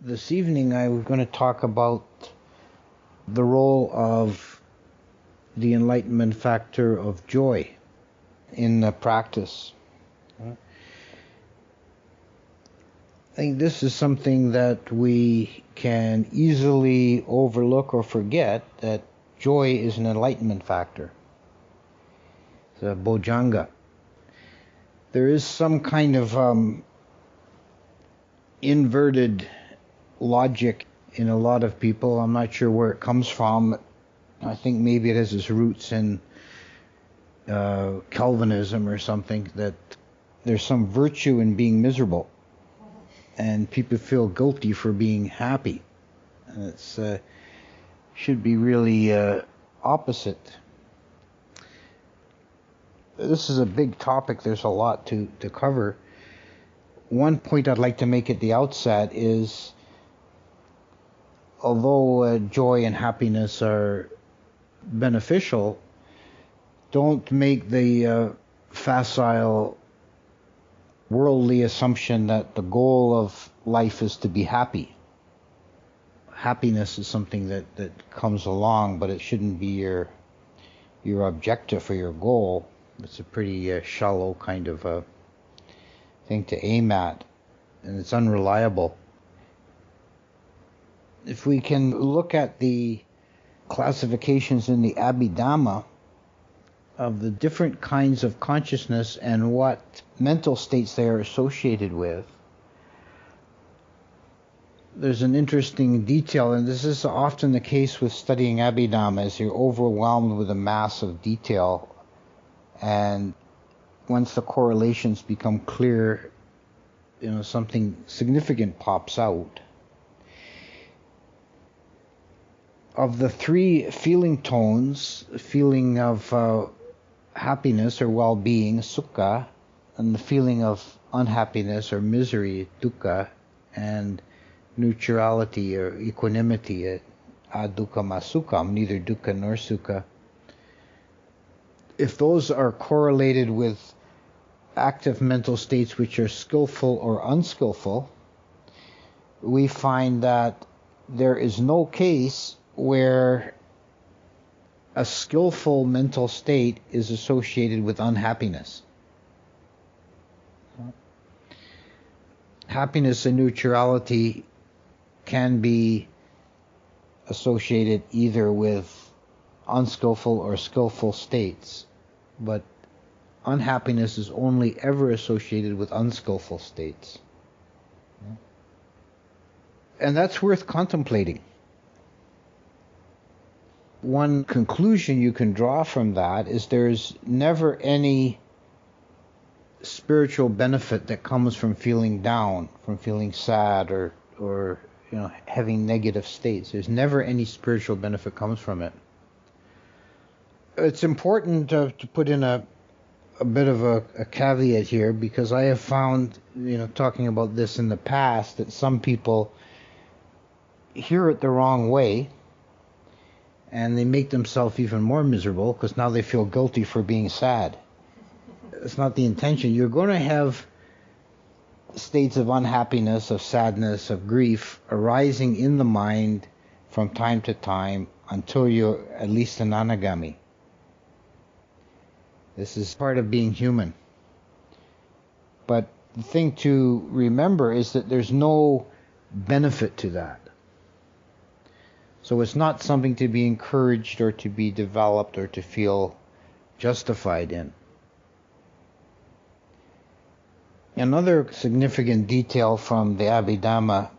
This evening I was going to talk about the role of the enlightenment factor of joy in the practice. I think this is something that we can easily overlook or forget, that joy is an enlightenment factor. It's a bojjhanga. There is some kind of inverted logic in a lot of people. I'm not sure where it comes from. I think maybe it has its roots in Calvinism or something, that there's some virtue in being miserable and people feel guilty for being happy. And it's should be really opposite. This is a big topic. There's a lot to cover. One point I'd like to make at the outset is, although joy and happiness are beneficial, don't make the facile worldly assumption that the goal of life is to be happy. Happiness is something that comes along, but it shouldn't be your objective or your goal. It's a pretty shallow kind of thing to aim at, and it's unreliable. If we can look at the classifications in the Abhidhamma of the different kinds of consciousness and what mental states they are associated with, there's an interesting detail, and this is often the case with studying Abhidhamma, as you're overwhelmed with a mass of detail, and once the correlations become clear, something significant pops out. Of the three feeling tones, feeling of happiness or well-being, sukha, and the feeling of unhappiness or misery, dukkha, and neutrality or equanimity, adukkam asukham, neither dukkha nor sukha. If those are correlated with active mental states which are skillful or unskillful, we find that there is no case where a skillful mental state is associated with unhappiness. Happiness and neutrality can be associated either with unskillful or skillful states, but unhappiness is only ever associated with unskillful states. And that's worth contemplating. One conclusion you can draw from that is there's never any spiritual benefit that comes from feeling down, from feeling sad, or having negative states. There's never any spiritual benefit comes from it. It's important to put in a bit of a caveat here, because I have found, talking about this in the past, that some people hear it the wrong way, and they make themselves even more miserable because now they feel guilty for being sad. It's not the intention. You're going to have states of unhappiness, of sadness, of grief arising in the mind from time to time until you're at least an anagami. This is part of being human. But the thing to remember is that there's no benefit to that. So it's not something to be encouraged or to be developed or to feel justified in. Another significant detail from the Abhidhamma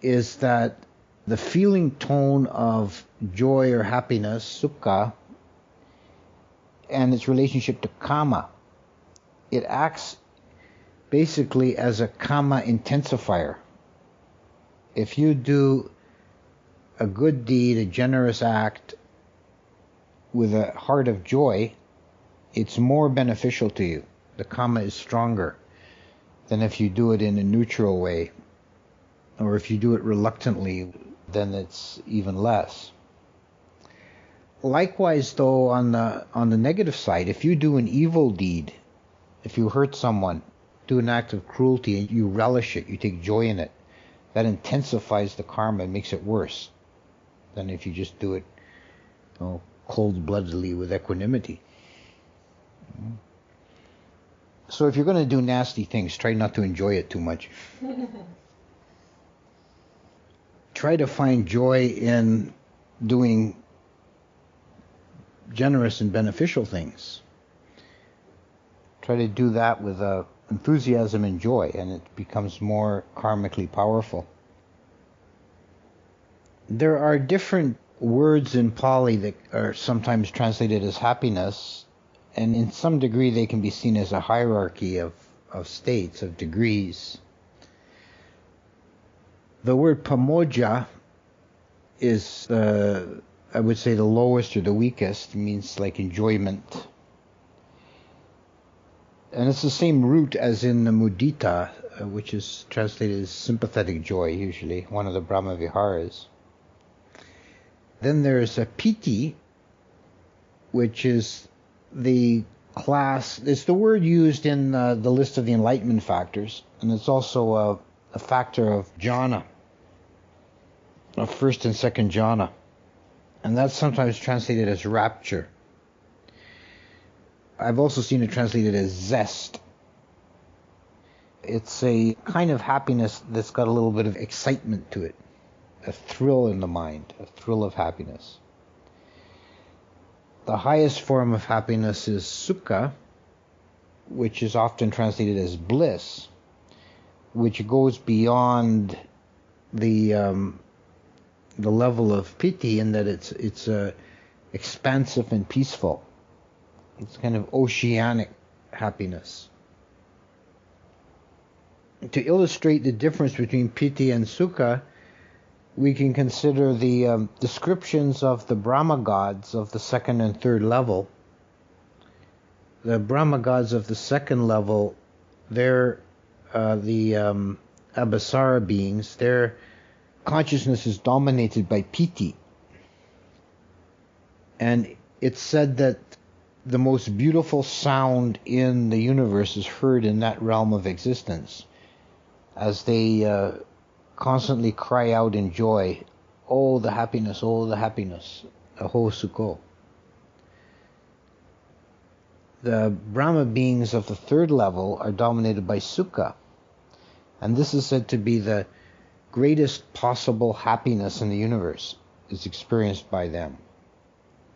is that the feeling tone of joy or happiness, sukha, and its relationship to kama, it acts basically as a kama intensifier. If you do a good deed, a generous act, with a heart of joy, it's more beneficial to you. The kama is stronger than if you do it in a neutral way, or if you do it reluctantly, then it's even less. Likewise, though, on the negative side, if you do an evil deed, if you hurt someone, do an act of cruelty, and you relish it, you take joy in it, that intensifies the karma and makes it worse than if you just do it, cold-bloodedly with equanimity. So if you're going to do nasty things, try not to enjoy it too much. Try to find joy in doing generous and beneficial things. Try to do that with enthusiasm and joy, and it becomes more karmically powerful. There are different words in Pali that are sometimes translated as happiness, and in some degree they can be seen as a hierarchy of states, of degrees. The word pamoja is, I would say, the lowest or the weakest. It means like enjoyment. And it's the same root as in the mudita, which is translated as sympathetic joy, usually, one of the Brahma Viharas. Then there's a piti, which is the class, it's the word used in the list of the Enlightenment factors, and it's also a factor of jhana, of first and second jhana. And that's sometimes translated as rapture. I've also seen it translated as zest. It's a kind of happiness that's got a little bit of excitement to it, a thrill in the mind, a thrill of happiness. The highest form of happiness is sukha, which is often translated as bliss, which goes beyond the level of piti in that it's expansive and peaceful. It's kind of oceanic happiness. To illustrate the difference between piti and sukha, we can consider the descriptions of the Brahma gods of the second and third level. The Brahma gods of the second level, they're the Abhasara beings. Their consciousness is dominated by piti. And it's said that the most beautiful sound in the universe is heard in that realm of existence, as they constantly cry out in joy, oh the happiness, aho sukho. The Brahma beings of the third level are dominated by sukha, and this is said to be the greatest possible happiness in the universe is experienced by them.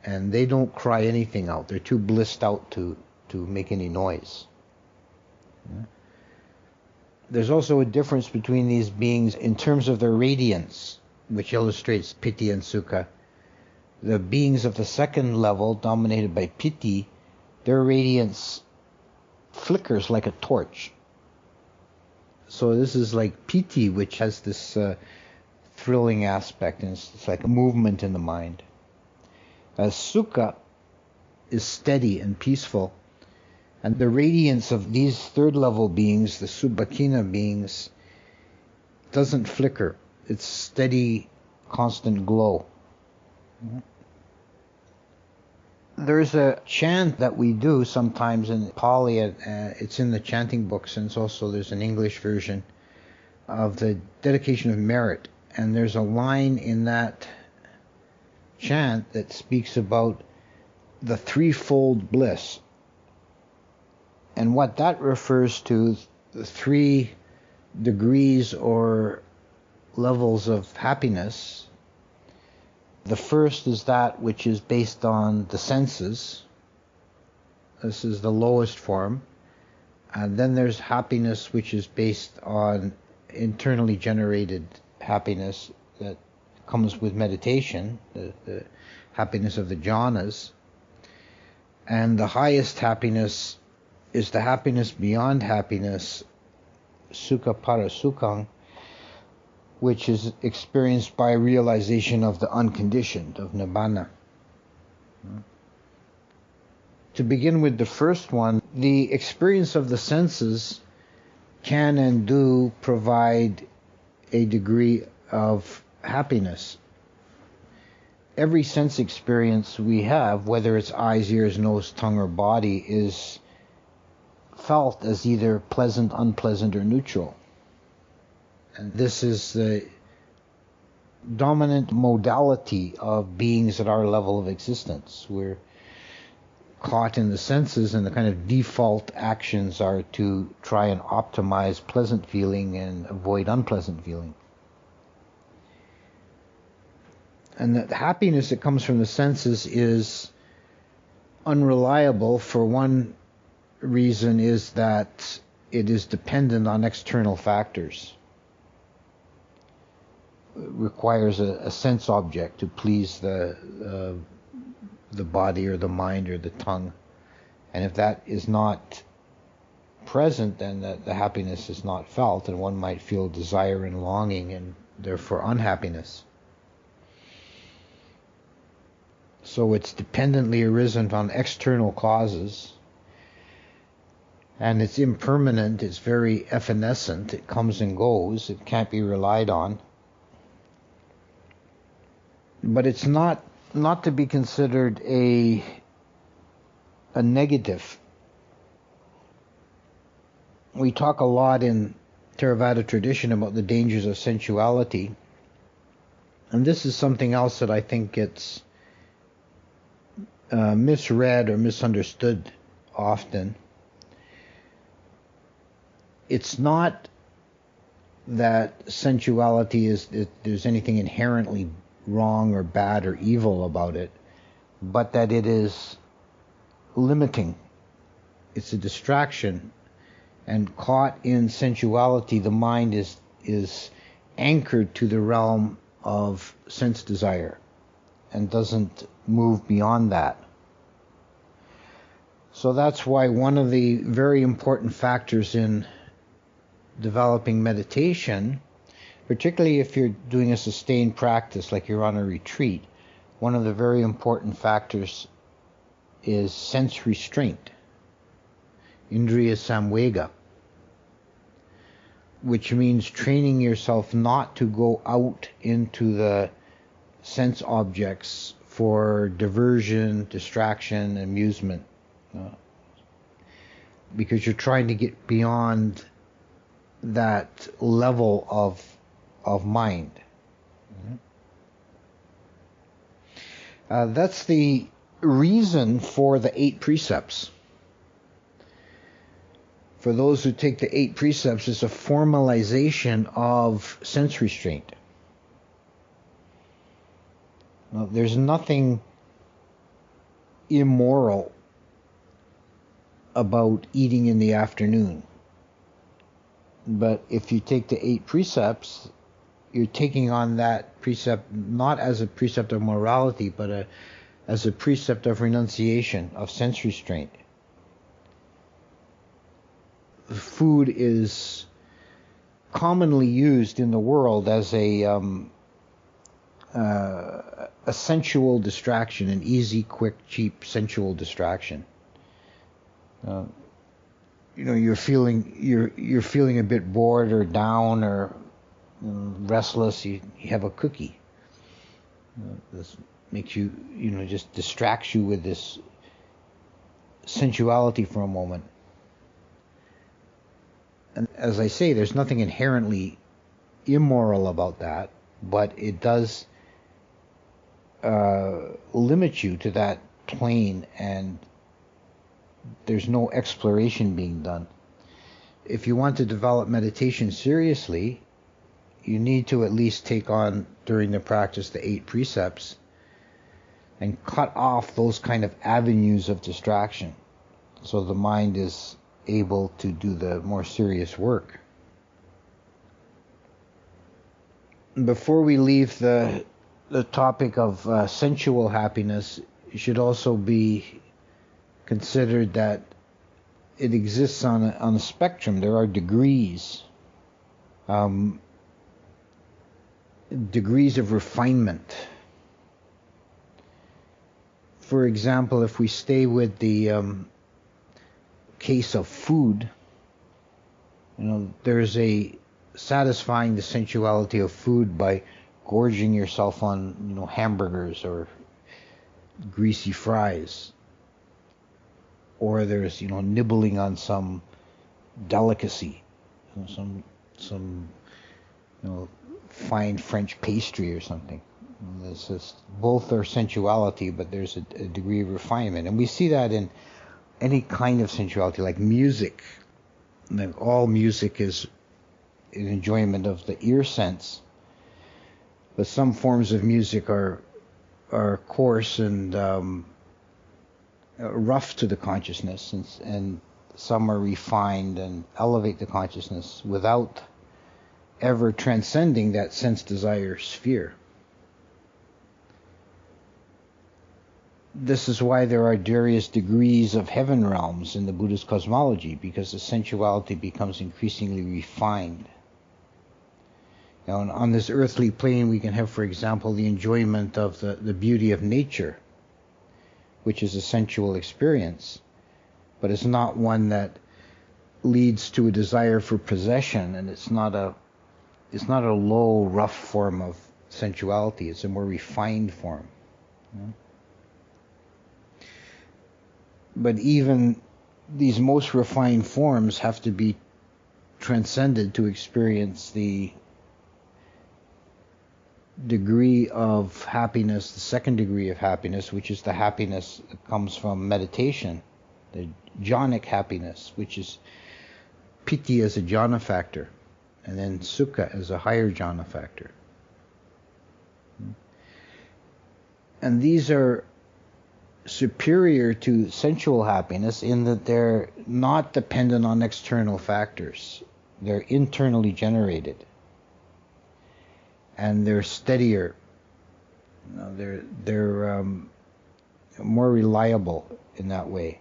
And they don't cry anything out. They're too blissed out to make any noise. Yeah. There's also a difference between these beings in terms of their radiance, which illustrates piti and sukha. The beings of the second level, dominated by piti, their radiance flickers like a torch. So this is like piti, which has this thrilling aspect, and it's like a movement in the mind. Sukha is steady and peaceful, and the radiance of these third level beings, the Subhakina beings, doesn't flicker. It's steady, constant glow. There's a chant that we do sometimes in Pali. It's in the chanting books, and there's an English version of the dedication of merit. And there's a line in that chant that speaks about the threefold bliss. And what that refers to, the 3 degrees or levels of happiness. The first is that which is based on the senses. This is the lowest form. And then there's happiness which is based on internally generated happiness that comes with meditation, the happiness of the jhanas. And the highest happiness is the happiness beyond happiness, sukha para sukhang, which is experienced by realization of the unconditioned, of nibbana. To begin with the first one, the experience of the senses can and do provide a degree of happiness. Every sense experience we have, whether it's eyes, ears, nose, tongue, or body, is felt as either pleasant, unpleasant, or neutral. And this is the dominant modality of beings at our level of existence. We're caught in the senses, and the kind of default actions are to try and optimize pleasant feeling and avoid unpleasant feeling. And the happiness that comes from the senses is unreliable. For one reason is that it is dependent on external factors. It requires a sense object to please the body or the mind or the tongue. And if that is not present, then the happiness is not felt, and one might feel desire and longing and therefore unhappiness. So it's dependently arisen on external causes, and it's impermanent, it's very evanescent, it comes and goes, it can't be relied on. But it's not to be considered a negative. We talk a lot in Theravada tradition about the dangers of sensuality, and this is something else that I think gets misread or misunderstood often. It's not that sensuality there's anything inherently wrong or bad or evil about it, but that it is limiting. It's a distraction, and caught in sensuality, the mind is anchored to the realm of sense desire and doesn't move beyond that. So that's why one of the very important factors in developing meditation, particularly if you're doing a sustained practice like you're on a retreat, one of the very important factors is sense restraint, indriya samvega, which means training yourself not to go out into the sense objects for diversion, distraction, amusement, because you're trying to get beyond that level of mind. That's the reason for the 8 precepts. For those who take the 8 precepts, it's a formalization of sense restraint. Now, there's nothing immoral about eating in the afternoon. But if you take the 8 precepts, you're taking on that precept not as a precept of morality, but as a precept of renunciation, of sense restraint. Food is commonly used in the world as a sensual distraction, an easy, quick, cheap, sensual distraction. You're feeling a bit bored or down or restless. You have a cookie. This makes you, just distracts you with this sensuality for a moment. And as I say, there's nothing inherently immoral about that, but it does limit you to that plane, and there's no exploration being done. If you want to develop meditation seriously, you need to at least take on, during the practice, the 8 precepts and cut off those kind of avenues of distraction, so the mind is able to do the more serious work. Before we leave the topic of sensual happiness, it should also be considered that it exists on a spectrum. There are degrees of refinement. For example, if we stay with the case of food, there's a satisfying the sensuality of food by gorging yourself on hamburgers or greasy fries, or there's nibbling on some delicacy, some fine French pastry or something. This is, both are sensuality, but there's a degree of refinement. And we see that in any kind of sensuality, like music. Like all music is an enjoyment of the ear sense. But some forms of music are coarse and rough to the consciousness, and some are refined and elevate the consciousness without ever transcending that sense desire sphere. This is why there are various degrees of heaven realms in the Buddhist cosmology, because the sensuality becomes increasingly refined. Now, on this earthly plane, we can have, for example, the enjoyment of the beauty of nature, which is a sensual experience, but it's not one that leads to a desire for possession, and it's not a low, rough form of sensuality. It's a more refined form. But even these most refined forms have to be transcended to experience the degree of happiness, the second degree of happiness, which is the happiness that comes from meditation, the jhanic happiness, which is piti as a jhana factor, and then sukha as a higher jhana factor. And these are superior to sensual happiness in that they're not dependent on external factors. They're internally generated. And they're steadier. They're more reliable in that way.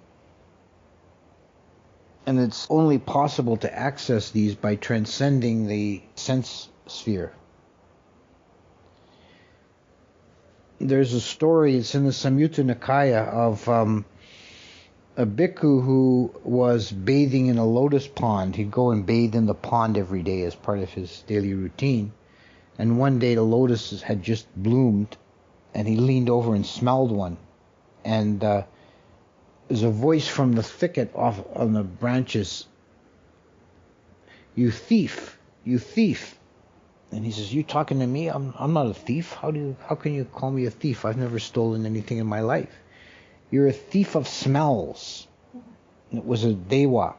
And it's only possible to access these by transcending the sense sphere. There's a story, it's in the Samyutta Nikaya, of a bhikkhu who was bathing in a lotus pond. He'd go and bathe in the pond every day as part of his daily routine. And one day the lotuses had just bloomed, and he leaned over and smelled one. And there's a voice from the thicket off on the branches, "You thief, you thief." And he says, "You talking to me? I'm not a thief. How can you call me a thief? I've never stolen anything in my life. You're a thief of smells." And it was a dewa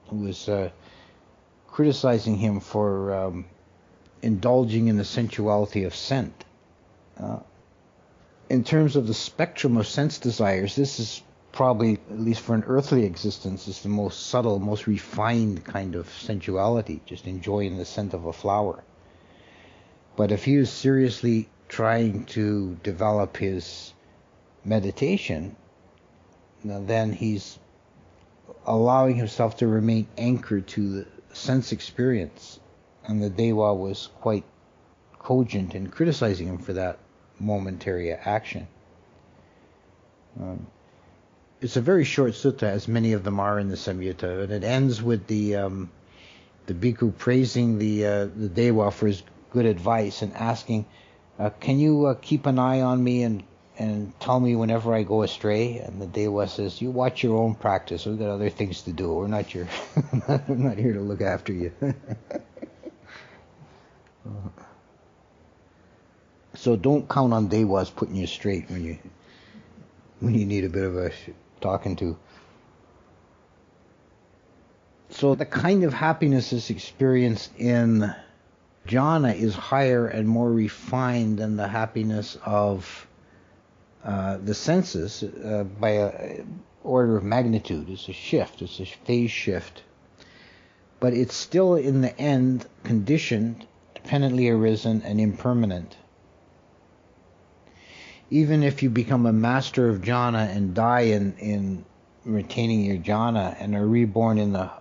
who was criticizing him for indulging in the sensuality of scent. In terms of the spectrum of sense desires, this is probably, at least for an earthly existence, is the most subtle, most refined kind of sensuality, just enjoying the scent of a flower. But if he is seriously trying to develop his meditation, then he's allowing himself to remain anchored to the sense experience. And the Dewa was quite cogent in criticizing him for that momentary action. It's a very short sutta, as many of them are in the Samyutta, and it ends with the bhikkhu praising the Dewa for his good advice and asking, "Can you keep an eye on me and tell me whenever I go astray?" And the Dewa says, "You watch your own practice. We've got other things to do. We're not here to look after you." So don't count on Dewas putting you straight when you need a bit of a talking to. So the kind of happiness that's experienced in jhana is higher and more refined than the happiness of the senses by an order of magnitude. It's a shift. It's a phase shift. But it's still in the end conditioned, dependently arisen, and impermanent. Even if you become a master of jhana and die in retaining your jhana and are reborn in the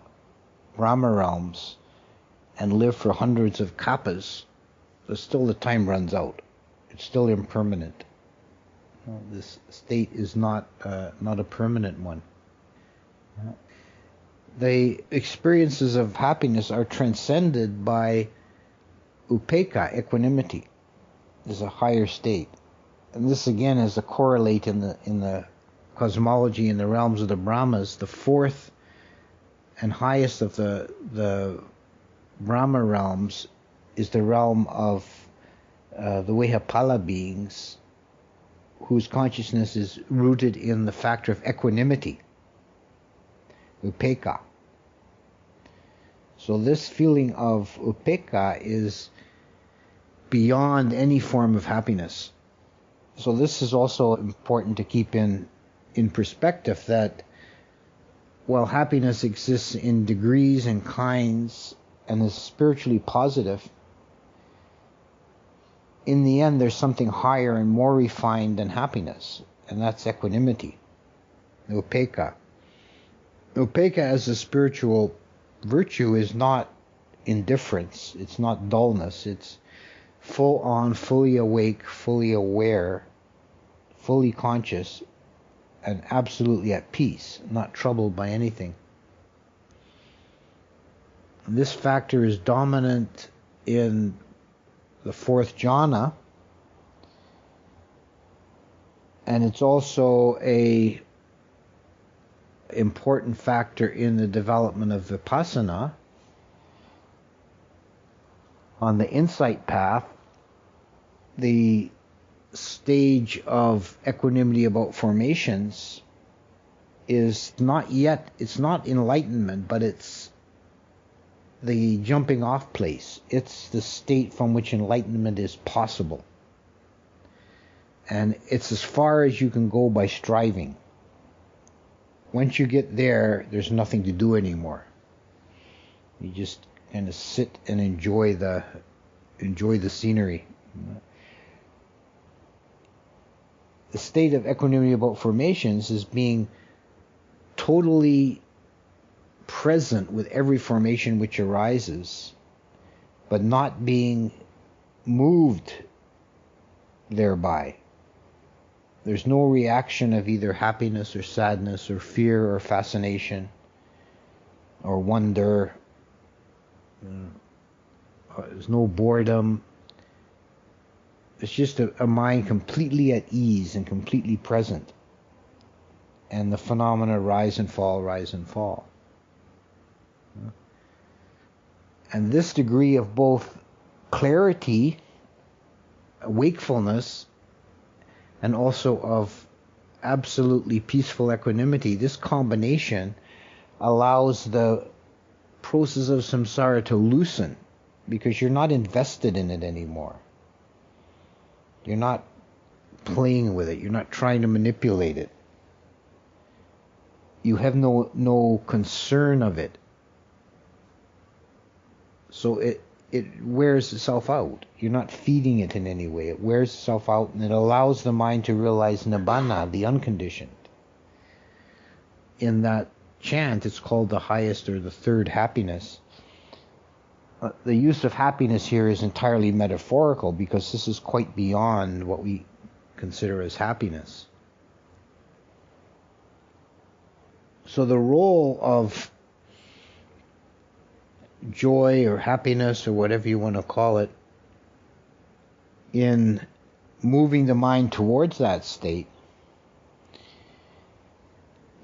Brahma realms and live for hundreds of kalpas, but still the time runs out. It's still impermanent. This state is not a permanent one. The experiences of happiness are transcended by upekkha, equanimity. Is a higher state. And this again is a correlate in the cosmology in the realms of the Brahmas. The fourth and highest of the Brahma realms is the realm of the Vehapala beings, whose consciousness is rooted in the factor of equanimity, upekkha. So this feeling of upekkha is beyond any form of happiness. So this is also important to keep in perspective, that while happiness exists in degrees and kinds and is spiritually positive, in the end there's something higher and more refined than happiness, and that's equanimity, upekkha. Upekkha as a spiritual virtue is not indifference, it's not dullness, it's full on, fully awake, fully aware, fully conscious, and absolutely at peace, not troubled by anything. This factor is dominant in the fourth jhana, and it's also a important factor in the development of vipassana. On the insight path, the stage of equanimity about formations is not yet, it's not enlightenment, but it's the jumping off place. It's the state from which enlightenment is possible. And it's as far as you can go by striving. Once you get there, there's nothing to do anymore. You just kind of sit and enjoy the scenery. The state of equanimity about formations is being totally present with every formation which arises, but not being moved thereby. There's no reaction of either happiness or sadness or fear or fascination or wonder. There's no boredom. It's just a mind completely at ease and completely present. And the phenomena rise and fall, rise and fall. And this degree of both clarity, wakefulness, and also of absolutely peaceful equanimity, this combination allows the process of samsara to loosen, because you're not invested in it anymore. You're not playing with it. You're not trying to manipulate it. You have no concern of it. So it wears itself out. You're not feeding it in any way. It wears itself out, and it allows the mind to realize nibbana, the unconditioned. In that chant, it's called the highest or the third happiness. The use of happiness here is entirely metaphorical, because this is quite beyond what we consider as happiness. So the role of joy or happiness or whatever you want to call it in moving the mind towards that state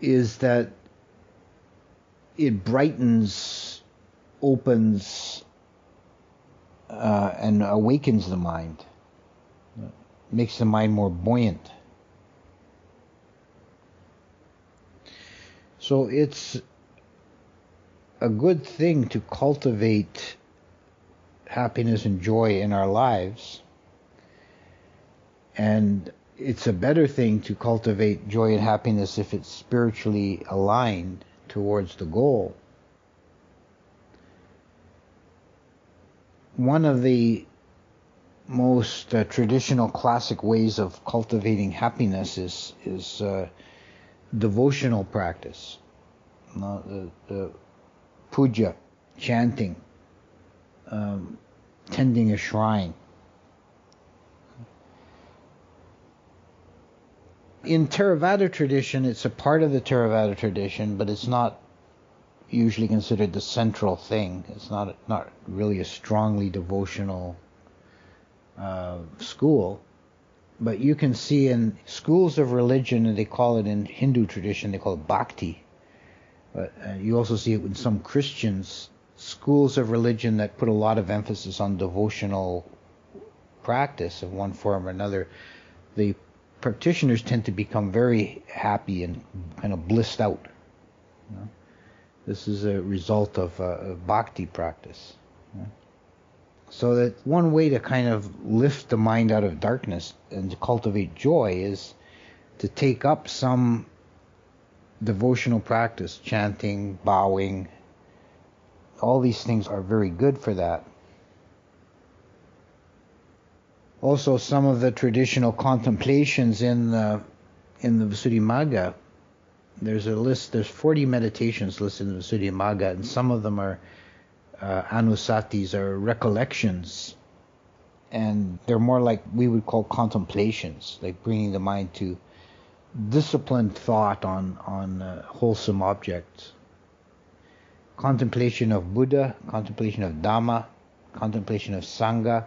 is that it brightens, opens, and awakens the mind, makes the mind more buoyant. So it's a good thing to cultivate happiness and joy in our lives, and it's a better thing to cultivate joy and happiness if it's spiritually aligned towards the goal. One of the most traditional classic ways of cultivating happiness is devotional practice. The puja, chanting, tending a shrine. In Theravada tradition, it's a part of the Theravada tradition, but it's not usually considered the central thing. It's not really a strongly devotional school. But you can see in schools of religion, and they call it in Hindu tradition, they call it bhakti. But you also see it in some Christians' schools of religion that put a lot of emphasis on devotional practice of one form or another, the practitioners tend to become very happy and kind of blissed out. You know? This is a result of bhakti practice. You know? So that one way to kind of lift the mind out of darkness and to cultivate joy is to take up some devotional practice, chanting, bowing. All these things are very good for that. Also, some of the traditional contemplations in the Visuddhimagga, there's a list, there's 40 meditations listed in the Visuddhimagga, and some of them are anusatis, or recollections, and they're more like we would call contemplations, like bringing the mind to disciplined thought on wholesome objects. Contemplation of Buddha, contemplation of Dhamma, contemplation of Sangha,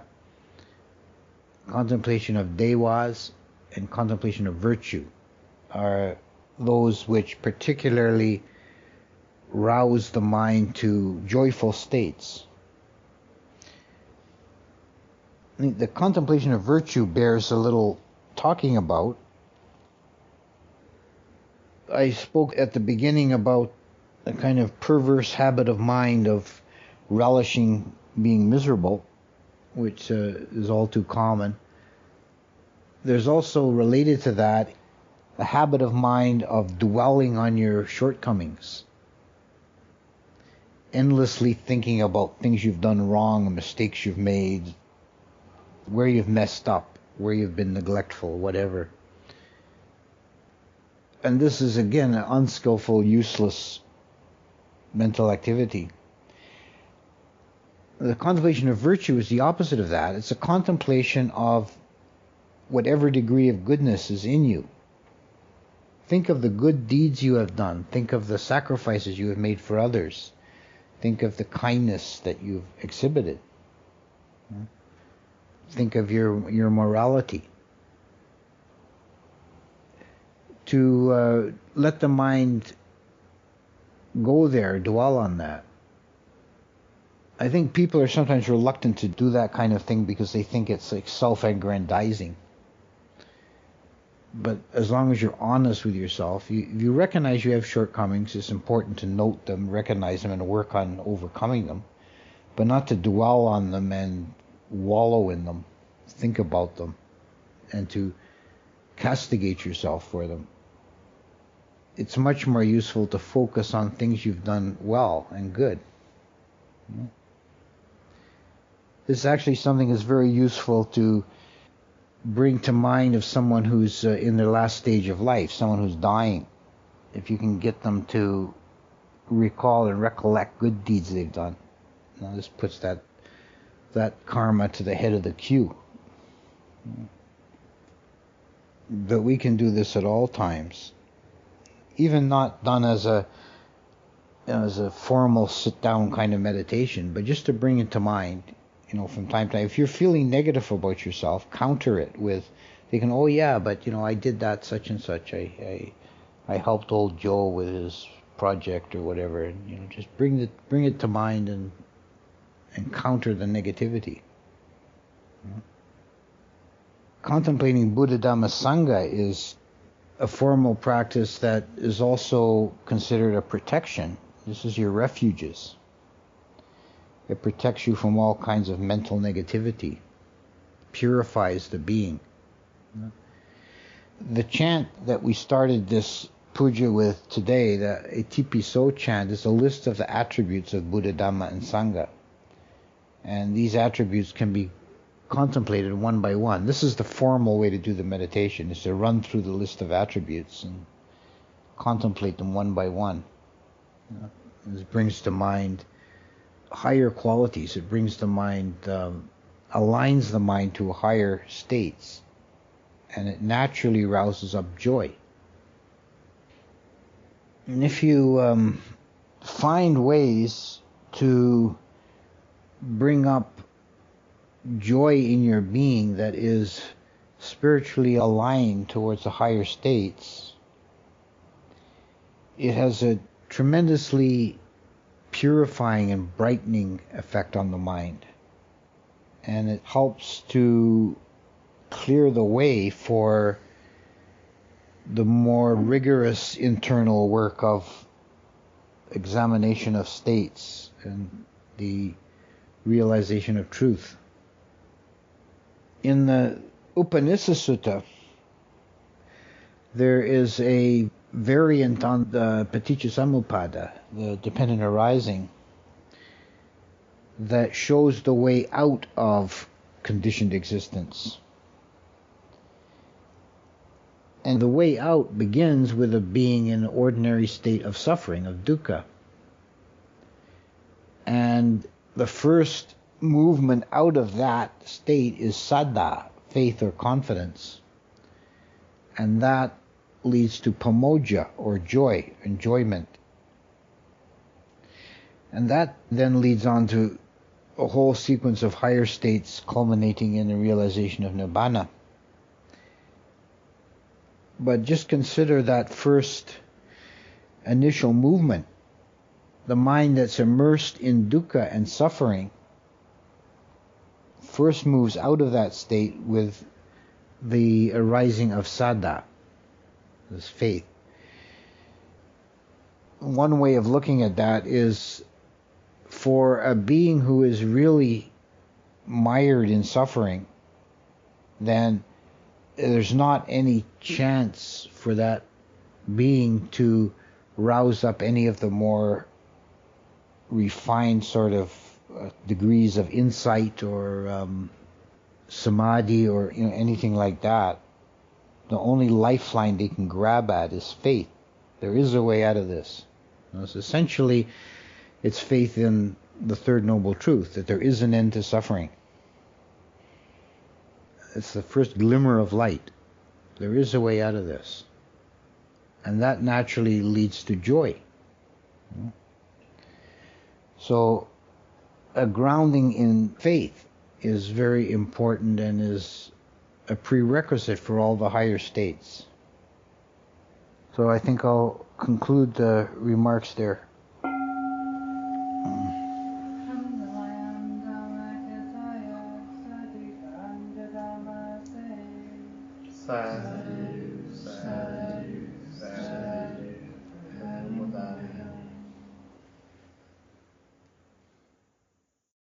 contemplation of devas, and contemplation of virtue are those which particularly rouse the mind to joyful states. The contemplation of virtue bears a little talking about. I spoke at the beginning about a kind of perverse habit of mind of relishing being miserable, which is all too common. There's also related to that a habit of mind of dwelling on your shortcomings, endlessly thinking about things you've done wrong, mistakes you've made, where you've messed up, where you've been neglectful, whatever. And this is, again, an unskillful, useless mental activity. The contemplation of virtue is the opposite of that. It's a contemplation of whatever degree of goodness is in you. Think of the good deeds you have done. Think of the sacrifices you have made for others. Think of the kindness that you've exhibited. Think of your morality. To let the mind go there, dwell on that. I think people are sometimes reluctant to do that kind of thing because they think it's like self-aggrandizing. But as long as you're honest with yourself, you recognize you have shortcomings. It's important to note them, recognize them, and work on overcoming them, but not to dwell on them and wallow in them, think about them, and to castigate yourself for them. It's much more useful to focus on things you've done well and good. This is actually something that's very useful to bring to mind of someone who's in their last stage of life, someone who's dying. If you can get them to recall and recollect good deeds they've done. Now this puts that karma to the head of the queue. But we can do this at all times. Even not done as a formal sit-down kind of meditation, but just to bring it to mind, from time to time. If you're feeling negative about yourself, counter it with thinking, oh yeah, but I did that such and such. I helped old Joe with his project or whatever, and just bring it to mind and counter the negativity. Contemplating Buddha, Dhamma, Sangha is a formal practice that is also considered a protection. This is your refuges. It protects you from all kinds of mental negativity, purifies the being. The chant that we started this puja with today, the Itipiso chant, is a list of the attributes of Buddha, Dhamma, and Sangha. And these attributes can be contemplated one by one. This is the formal way to do the meditation, is to run through the list of attributes and contemplate them one by one. This brings to mind higher qualities. It brings the mind, aligns the mind to higher states, and it naturally rouses up joy. And if you find ways to bring up joy in your being that is spiritually aligned towards the higher states, it has a tremendously purifying and brightening effect on the mind. And it helps to clear the way for the more rigorous internal work of examination of states and the realization of truth. In the Upanisa Sutta, there is a variant on the Paticcasamuppada, the dependent arising, that shows the way out of conditioned existence. And the way out begins with a being in an ordinary state of suffering, of dukkha. And the first movement out of that state is saddha, faith or confidence. And that leads to pamoja, or joy, enjoyment. And that then leads on to a whole sequence of higher states culminating in the realization of nibbana. But just consider that first initial movement. The mind that's immersed in dukkha and suffering first moves out of that state with the arising of saddha, this faith. One way of looking at that is, for a being who is really mired in suffering, then there's not any chance for that being to rouse up any of the more refined sort of degrees of insight or samadhi or anything like that. The only lifeline they can grab at is faith. There is a way out of this. So essentially, it's faith in the Third Noble Truth, that there is an end to suffering. It's the first glimmer of light. There is a way out of this. And that naturally leads to joy. So a grounding in faith is very important and is a prerequisite for all the higher states. So I think I'll conclude the remarks there. Sadhu